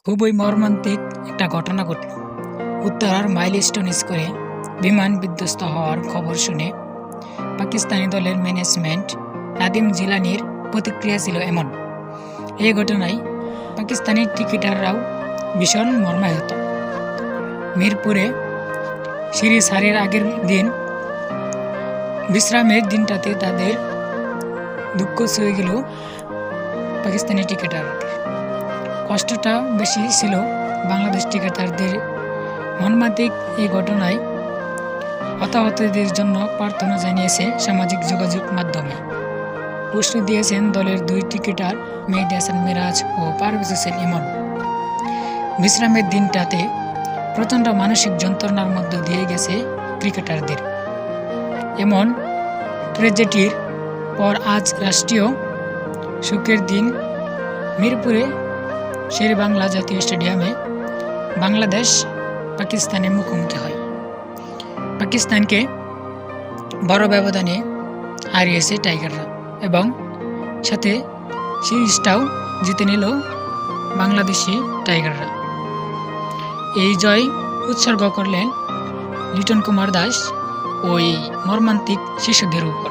খুবই মর্মান্তিক একটা ঘটনা ঘটল। উত্তরার মাইলস্টোন স্কোরে বিমান বিধ্বস্ত হওয়ার খবর শুনে পাকিস্তানি দলের ম্যানেজমেন্ট নাদিম জিলানির প্রতিক্রিয়া ছিল এমন। এই ঘটনায় পাকিস্তানি ক্রিকেটাররাও ভীষণ মর্মাহত। মিরপুরে সিরিজ হারের আগের দিন বিশ্রামের দিনটাতে তাদের দুঃখ ছুঁয়ে গেল পাকিস্তানি ক্রিকেটারদের। কষ্টটা বেশি ছিল বাংলাদেশ ক্রিকেটারদের। মর্মান্তিক এই ঘটনায় হতাহতদের জন্য প্রার্থনা জানিয়েছে সামাজিক যোগাযোগ মাধ্যমে। প্রশ্ন দিয়েছেন দলের দুই ক্রিকেটার মেহেদী হাসান মিরাজ ও পারভেজ হোসেন ইমন। বিশ্রামের দিনটাতে প্রচণ্ড মানসিক যন্ত্রণার মধ্য দিয়ে গেছে ক্রিকেটারদের। এমন ট্র্যাজেডির পর আজ রাষ্ট্রীয় শোকের দিন মিরপুরে শেরেবাংলা জাতীয় স্টেডিয়ামে বাংলাদেশ পাকিস্তানের মুখোমুখি হয়। পাকিস্তানকে বড় ব্যবধানে হারিয়েছে টাইগাররা এবং সাথে সিরিজটাও জিতে নিল বাংলাদেশি টাইগাররা। এই জয় উৎসর্গ করলেন লিটন কুমার দাস ওই মর্মান্তিক শিশুদের উপর।